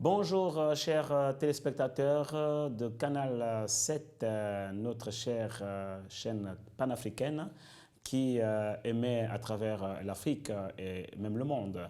Bonjour, chers téléspectateurs de Canal 7, notre chère chaîne panafricaine qui émet à travers l'Afrique et même le monde.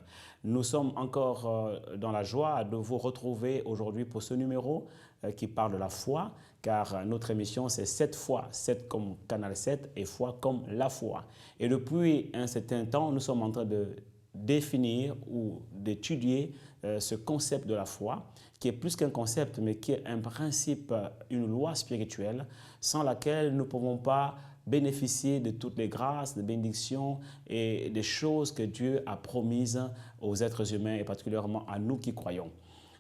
Nous sommes encore dans la joie de vous retrouver aujourd'hui pour ce numéro qui parle de la foi, car notre émission c'est 7 fois, 7 comme Canal 7 et foi comme la foi. Et depuis un certain temps, nous sommes en train de définir ou d'étudier ce concept de la foi, qui est plus qu'un concept, mais qui est un principe, une loi spirituelle, sans laquelle nous ne pouvons pas bénéficier de toutes les grâces, des bénédictions et des choses que Dieu a promises aux êtres humains et particulièrement à nous qui croyons.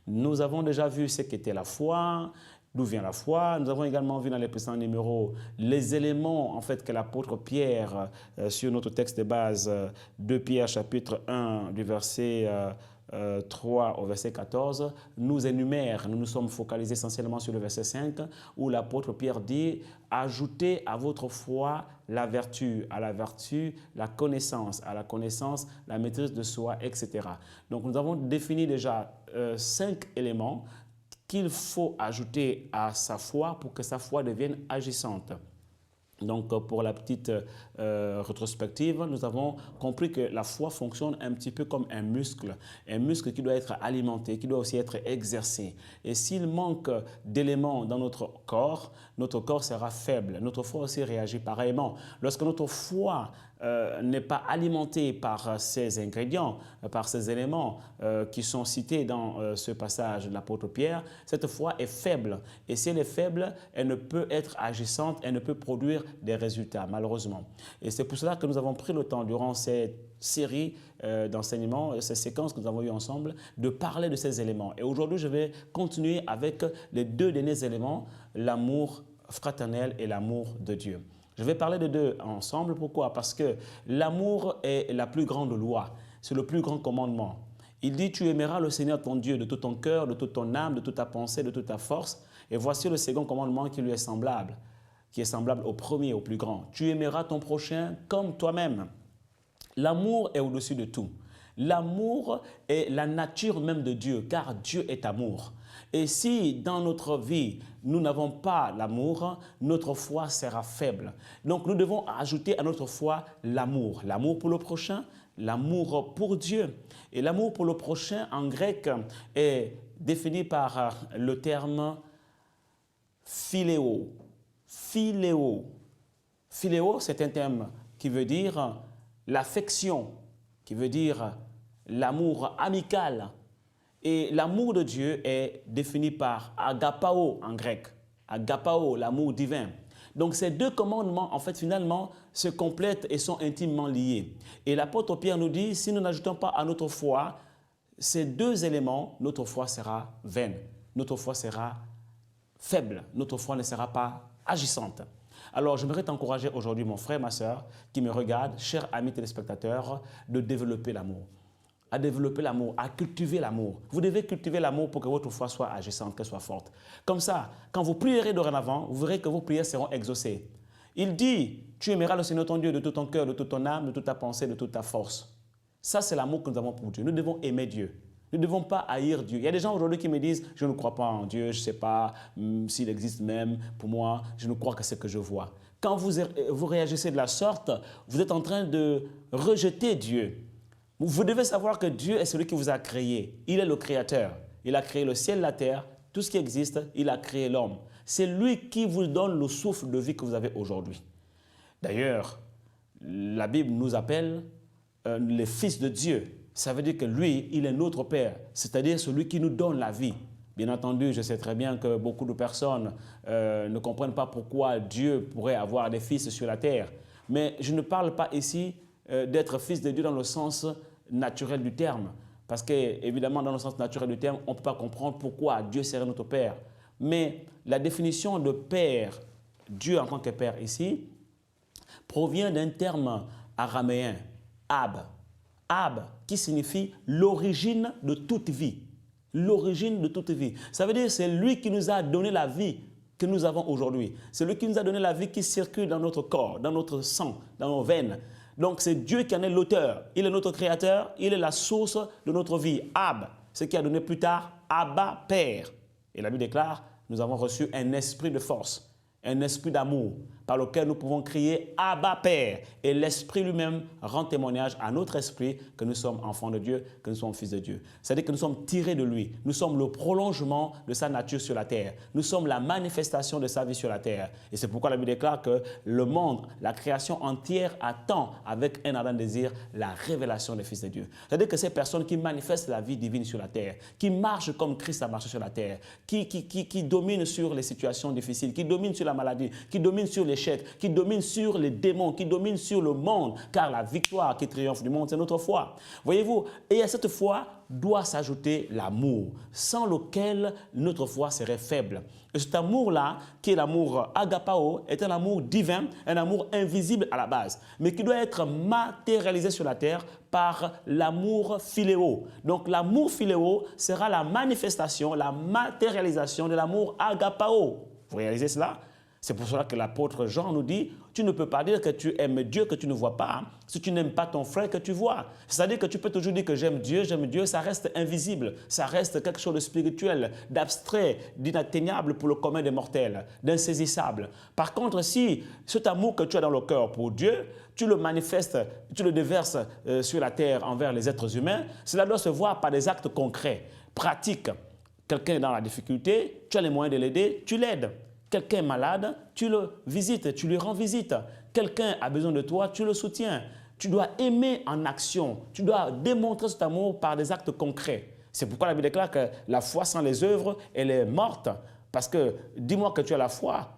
Nous avons déjà vu ce qu'était la foi, d'où vient la foi. Nous avons également vu dans les précédents numéros les éléments en fait, que l'apôtre Pierre, sur notre texte de base, 2 Pierre chapitre 1 du verset 3 au verset 14, nous énumère. Nous nous sommes focalisés essentiellement sur le verset 5 où l'apôtre Pierre dit « Ajoutez à votre foi la vertu, à la vertu la connaissance, à la connaissance la maîtrise de soi, etc. » Donc nous avons défini déjà 5 éléments qu'il faut ajouter à sa foi pour que sa foi devienne agissante. Donc, pour la petite rétrospective, nous avons compris que la foi fonctionne un petit peu comme un muscle qui doit être alimenté, qui doit aussi être exercé. Et s'il manque d'éléments dans notre corps sera faible. Notre foi aussi réagit pareillement. Lorsque notre foi n'est pas alimentée par ces ingrédients, par ces éléments qui sont cités dans ce passage de l'apôtre Pierre, cette foi est faible. Et si elle est faible, elle ne peut être agissante, elle ne peut produire des résultats, malheureusement. Et c'est pour cela que nous avons pris le temps, durant cette série d'enseignements, ces séquences que nous avons eues ensemble, de parler de ces éléments. Et aujourd'hui, je vais continuer avec les 2 derniers éléments, l'amour fraternel et l'amour de Dieu. Je vais parler de 2 ensemble. Pourquoi? Parce que l'amour est la plus grande loi. C'est le plus grand commandement. Il dit, tu aimeras le Seigneur ton Dieu de tout ton cœur, de toute ton âme, de toute ta pensée, de toute ta force. Et voici le second commandement qui lui est semblable au premier, au plus grand. Tu aimeras ton prochain comme toi-même. L'amour est au-dessus de tout. L'amour est la nature même de Dieu, car Dieu est amour. Et si dans notre vie, nous n'avons pas l'amour, notre foi sera faible. Donc nous devons ajouter à notre foi l'amour. L'amour pour le prochain, l'amour pour Dieu. Et l'amour pour le prochain en grec est défini par le terme philéo. Philéo. Philéo, c'est un terme qui veut dire l'affection, qui veut dire l'amour amical. Et l'amour de Dieu est défini par agapao en grec. Agapao, l'amour divin. Donc ces 2 commandements, en fait, finalement, se complètent et sont intimement liés. Et l'apôtre Pierre nous dit, si nous n'ajoutons pas à notre foi ces 2 éléments, notre foi sera vaine, notre foi sera faible, notre foi ne sera pas agissante. Alors, j'aimerais t'encourager aujourd'hui, mon frère, ma soeur, qui me regarde, chers amis téléspectateurs, de développer l'amour. À développer l'amour, à cultiver l'amour. Vous devez cultiver l'amour pour que votre foi soit agissante, qu'elle soit forte. Comme ça, quand vous prierez dorénavant, vous verrez que vos prières seront exaucées. Il dit, tu aimeras le Seigneur ton Dieu de tout ton cœur, de toute ton âme, de toute ta pensée, de toute ta force. Ça, c'est l'amour que nous avons pour Dieu. Nous devons aimer Dieu. Nous ne devons pas haïr Dieu. Il y a des gens aujourd'hui qui me disent, je ne crois pas en Dieu, je ne sais pas s'il existe même pour moi, je ne crois que ce que je vois. Quand vous réagissez de la sorte, vous êtes en train de rejeter Dieu. Vous devez savoir que Dieu est celui qui vous a créé. Il est le créateur. Il a créé le ciel, la terre, tout ce qui existe, il a créé l'homme. C'est lui qui vous donne le souffle de vie que vous avez aujourd'hui. D'ailleurs, la Bible nous appelle les fils de Dieu. Ça veut dire que lui, il est notre Père, c'est-à-dire celui qui nous donne la vie. Bien entendu, je sais très bien que beaucoup de personnes ne comprennent pas pourquoi Dieu pourrait avoir des fils sur la terre. Mais je ne parle pas ici d'être fils de Dieu dans le sens naturel du terme. Parce qu'évidemment, dans le sens naturel du terme, on ne peut pas comprendre pourquoi Dieu serait notre Père. Mais la définition de Père, Dieu en tant que Père ici, provient d'un terme araméen, Ab. Ab, qui signifie l'origine de toute vie. L'origine de toute vie. Ça veut dire que c'est lui qui nous a donné la vie que nous avons aujourd'hui. C'est lui qui nous a donné la vie qui circule dans notre corps, dans notre sang, dans nos veines. Donc c'est Dieu qui en est l'auteur. Il est notre créateur, il est la source de notre vie. Ab, ce qui a donné plus tard Abba, Père. Et la Bible déclare, nous avons reçu un esprit de force, un esprit d'amour, par lequel nous pouvons crier Abba, Père. Et l'Esprit lui-même rend témoignage à notre esprit que nous sommes enfants de Dieu, que nous sommes fils de Dieu. C'est-à-dire que nous sommes tirés de lui. Nous sommes le prolongement de sa nature sur la terre. Nous sommes la manifestation de sa vie sur la terre. Et c'est pourquoi la Bible déclare que le monde, la création entière attend avec un ardent désir la révélation des fils de Dieu. C'est-à-dire que ces personnes qui manifestent la vie divine sur la terre, qui marchent comme Christ a marché sur la terre, qui dominent sur les situations difficiles, qui dominent sur la maladie, qui dominent sur les qui domine sur les démons, qui domine sur le monde, car la victoire qui triomphe du monde, c'est notre foi. Voyez-vous, et à cette foi doit s'ajouter l'amour, sans lequel notre foi serait faible. Et cet amour-là, qui est l'amour agapao, est un amour divin, un amour invisible à la base, mais qui doit être matérialisé sur la terre par l'amour philéo. Donc l'amour philéo sera la manifestation, la matérialisation de l'amour agapao. Vous réalisez cela? C'est pour cela que l'apôtre Jean nous dit, tu ne peux pas dire que tu aimes Dieu que tu ne vois pas, si tu n'aimes pas ton frère que tu vois. C'est-à-dire que tu peux toujours dire que j'aime Dieu, ça reste invisible, ça reste quelque chose de spirituel, d'abstrait, d'inatteignable pour le commun des mortels, d'insaisissable. Par contre, si cet amour que tu as dans le cœur pour Dieu, tu le manifestes, tu le déverses sur la terre envers les êtres humains, cela doit se voir par des actes concrets, pratiques. Quelqu'un est dans la difficulté, tu as les moyens de l'aider, tu l'aides. Quelqu'un est malade, tu le visites, tu lui rends visite. Quelqu'un a besoin de toi, tu le soutiens. Tu dois aimer en action. Tu dois démontrer cet amour par des actes concrets. C'est pourquoi la Bible déclare que la foi sans les œuvres, elle est morte. Parce que dis-moi que tu as la foi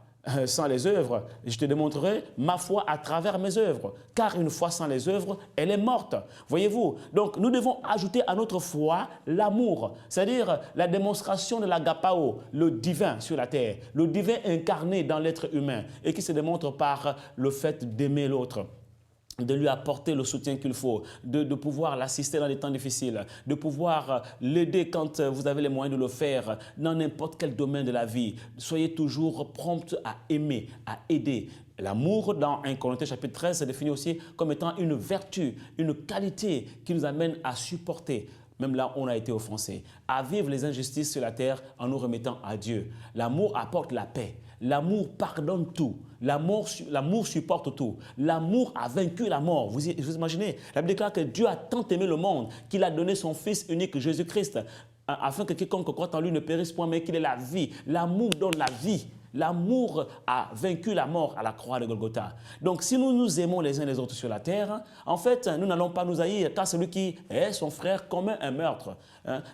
sans les œuvres, je te démontrerai ma foi à travers mes œuvres. Car une foi sans les œuvres, elle est morte. Voyez-vous, donc nous devons ajouter à notre foi l'amour, c'est-à-dire la démonstration de l'agapao, le divin sur la terre, le divin incarné dans l'être humain et qui se démontre par le fait d'aimer l'autre, de lui apporter le soutien qu'il faut, de pouvoir l'assister dans les temps difficiles, de pouvoir l'aider quand vous avez les moyens de le faire dans n'importe quel domaine de la vie. Soyez toujours prompt à aimer, à aider. L'amour, dans 1 Corinthiens chapitre 13, se définit aussi comme étant une vertu, une qualité qui nous amène à supporter, même là où on a été offensé, à vivre les injustices sur la terre en nous remettant à Dieu. L'amour apporte la paix. L'amour pardonne tout. L'amour supporte tout. L'amour a vaincu la mort. Vous imaginez? La Bible déclare que Dieu a tant aimé le monde qu'il a donné son Fils unique, Jésus-Christ, afin que quiconque croit en lui ne périsse point, mais qu'il ait la vie. L'amour donne la vie. L'amour a vaincu la mort à la croix de Golgotha. Donc, si nous nous aimons les uns les autres sur la terre, en fait, nous n'allons pas nous haïr, car celui qui est son frère commet un meurtre.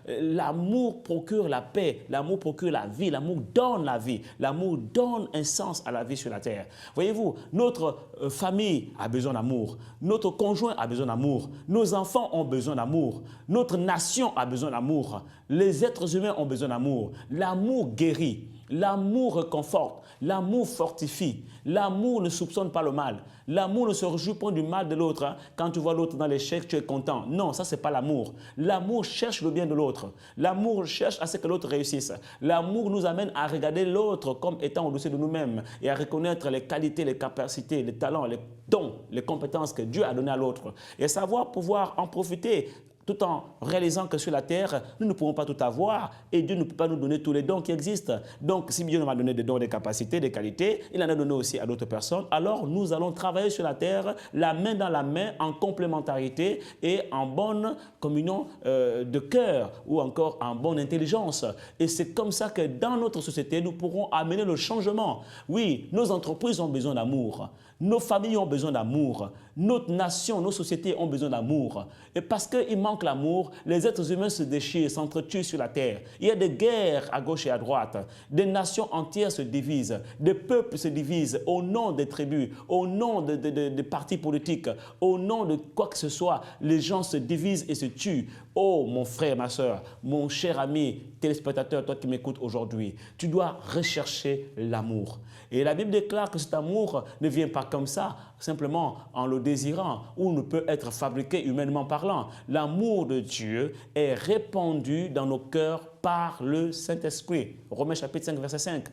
L'amour procure la paix, l'amour procure la vie, l'amour donne la vie, l'amour donne un sens à la vie sur la terre. Voyez-vous, notre famille a besoin d'amour, notre conjoint a besoin d'amour, nos enfants ont besoin d'amour, notre nation a besoin d'amour, les êtres humains ont besoin d'amour. L'amour guérit. L'amour réconforte, l'amour fortifie, l'amour ne soupçonne pas le mal, l'amour ne se réjouit pas du mal de l'autre. Quand tu vois l'autre dans l'échec, tu es content. Non, ça c'est pas l'amour. L'amour cherche le bien de l'autre. L'amour cherche à ce que l'autre réussisse. L'amour nous amène à regarder l'autre comme étant au-dessus de nous-mêmes et à reconnaître les qualités, les capacités, les talents, les dons, les compétences que Dieu a données à l'autre et savoir pouvoir en profiter, tout en réalisant que sur la terre, nous ne pouvons pas tout avoir et Dieu ne peut pas nous donner tous les dons qui existent. Donc, si Dieu nous a donné des dons, des capacités, des qualités, il en a donné aussi à d'autres personnes, alors nous allons travailler sur la terre, la main dans la main, en complémentarité et en bonne communion de cœur ou encore en bonne intelligence. Et c'est comme ça que dans notre société, nous pourrons amener le changement. Oui, nos entreprises ont besoin d'amour. Nos familles ont besoin d'amour. Notre nation, nos sociétés ont besoin d'amour. Et parce qu'il manque l'amour, les êtres humains se déchirent, s'entretuent sur la terre. Il y a des guerres à gauche et à droite. Des nations entières se divisent. Des peuples se divisent au nom des tribus, au nom des partis politiques, au nom de quoi que ce soit. Les gens se divisent et se tuent. Oh, mon frère, ma soeur, mon cher ami, téléspectateur, toi qui m'écoutes aujourd'hui, tu dois rechercher l'amour. Et la Bible déclare que cet amour ne vient pas comme ça, simplement en le désirant, ou ne peut être fabriqué humainement parlant. L'amour de Dieu est répandu dans nos cœurs par le Saint-Esprit. Romains chapitre 5, verset 5.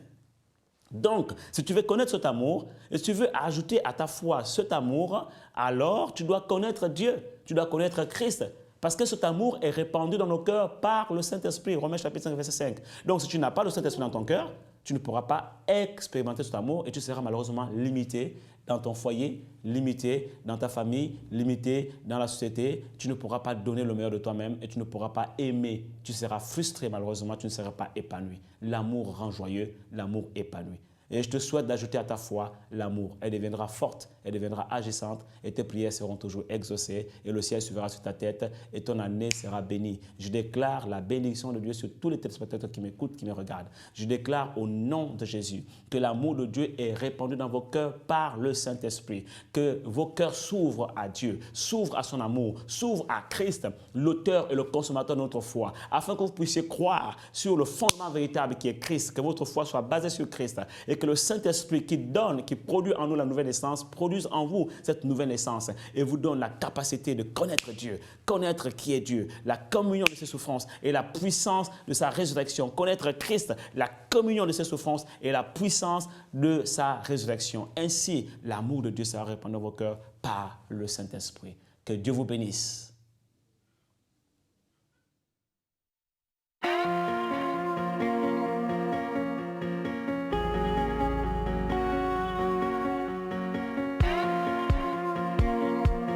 Donc, si tu veux connaître cet amour, et si tu veux ajouter à ta foi cet amour, alors tu dois connaître Dieu, tu dois connaître Christ. Parce que cet amour est répandu dans nos cœurs par le Saint-Esprit. Romains chapitre 5, verset 5. Donc, si tu n'as pas le Saint-Esprit dans ton cœur, tu ne pourras pas expérimenter cet amour et tu seras malheureusement limité dans ton foyer, limité dans ta famille, limité dans la société. Tu ne pourras pas donner le meilleur de toi-même et tu ne pourras pas aimer. Tu seras frustré malheureusement, tu ne seras pas épanoui. L'amour rend joyeux, l'amour épanouit. Et je te souhaite d'ajouter à ta foi l'amour. Elle deviendra forte, elle deviendra agissante et tes prières seront toujours exaucées et le ciel s'ouvrira sur ta tête et ton année sera bénie. Je déclare la bénédiction de Dieu sur tous les téléspectateurs qui m'écoutent, qui me regardent. Je déclare au nom de Jésus que l'amour de Dieu est répandu dans vos cœurs par le Saint-Esprit. Que vos cœurs s'ouvrent à Dieu, s'ouvrent à son amour, s'ouvrent à Christ, l'auteur et le consommateur de notre foi, afin que vous puissiez croire sur le fondement véritable qui est Christ, que votre foi soit basée sur Christ et que le Saint-Esprit qui donne, qui produit en nous la nouvelle naissance, produise en vous cette nouvelle naissance et vous donne la capacité de connaître Dieu, connaître qui est Dieu, la communion de ses souffrances et la puissance de sa résurrection, connaître Christ, la communion de ses souffrances et la puissance de sa résurrection. Ainsi, l'amour de Dieu sera répandu dans vos cœurs par le Saint-Esprit. Que Dieu vous bénisse.